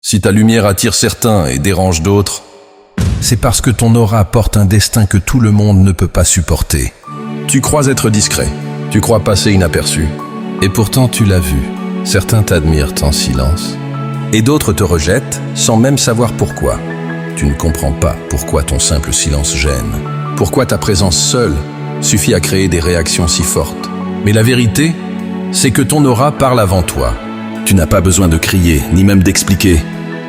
Si ta lumière attire certains et dérange d'autres, c'est parce que ton aura porte un destin que tout le monde ne peut pas supporter. Tu crois être discret, tu crois passer inaperçu. Et pourtant tu l'as vu, certains t'admirent en silence. Et d'autres te rejettent sans même savoir pourquoi. Tu ne comprends pas pourquoi ton simple silence gêne. Pourquoi ta présence seule suffit à créer des réactions si fortes. Mais la vérité, c'est que ton aura parle avant toi. Tu n'as pas besoin de crier, ni même d'expliquer.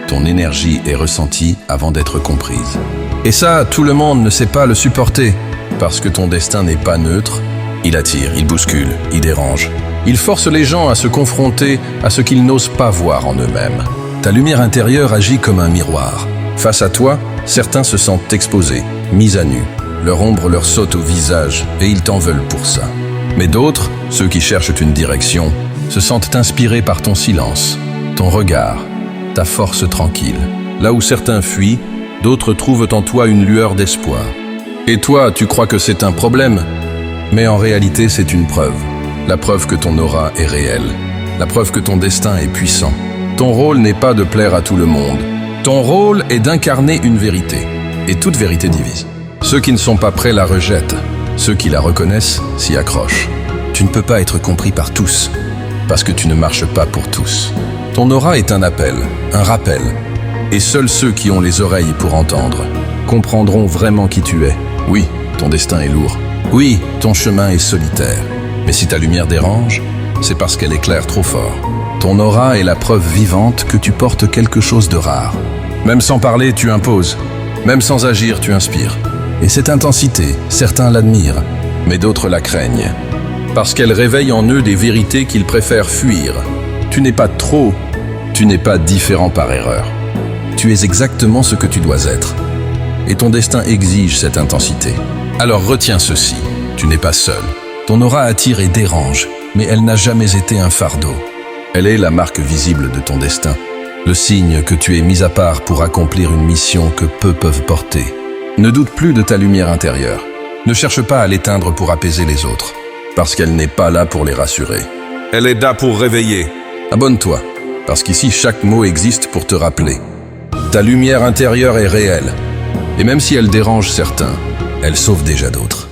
Ton énergie est ressentie avant d'être comprise. Et ça, tout le monde ne sait pas le supporter, parce que ton destin n'est pas neutre. Il attire, il bouscule, il dérange. Il force les gens à se confronter à ce qu'ils n'osent pas voir en eux-mêmes. Ta lumière intérieure agit comme un miroir. Face à toi, certains se sentent exposés, mis à nu. Leur ombre leur saute au visage et ils t'en veulent pour ça. Mais d'autres, ceux qui cherchent une direction, se sentent inspirés par ton silence, ton regard, ta force tranquille. Là où certains fuient, d'autres trouvent en toi une lueur d'espoir. Et toi, tu crois que c'est un problème, mais en réalité c'est une preuve. La preuve que ton aura est réelle. La preuve que ton destin est puissant. Ton rôle n'est pas de plaire à tout le monde. Ton rôle est d'incarner une vérité. Et toute vérité divise. Ceux qui ne sont pas prêts la rejettent. Ceux qui la reconnaissent s'y accrochent. Tu ne peux pas être compris par tous, parce que tu ne marches pas pour tous. Ton aura est un appel, un rappel. Et seuls ceux qui ont les oreilles pour entendre comprendront vraiment qui tu es. Oui, ton destin est lourd. Oui, ton chemin est solitaire. Mais si ta lumière dérange, c'est parce qu'elle éclaire trop fort. Ton aura est la preuve vivante que tu portes quelque chose de rare. Même sans parler, tu imposes. Même sans agir, tu inspires. Et cette intensité, certains l'admirent, mais d'autres la craignent. Parce qu'elle réveille en eux des vérités qu'ils préfèrent fuir. Tu n'es pas trop, tu n'es pas différent par erreur. Tu es exactement ce que tu dois être. Et ton destin exige cette intensité. Alors retiens ceci, tu n'es pas seul. Ton aura attire et dérange, mais elle n'a jamais été un fardeau. Elle est la marque visible de ton destin, le signe que tu es mis à part pour accomplir une mission que peu peuvent porter. Ne doute plus de ta lumière intérieure. Ne cherche pas à l'éteindre pour apaiser les autres, parce qu'elle n'est pas là pour les rassurer. Elle est là pour réveiller. Abonne-toi, parce qu'ici chaque mot existe pour te rappeler. Ta lumière intérieure est réelle, et même si elle dérange certains, elle sauve déjà d'autres.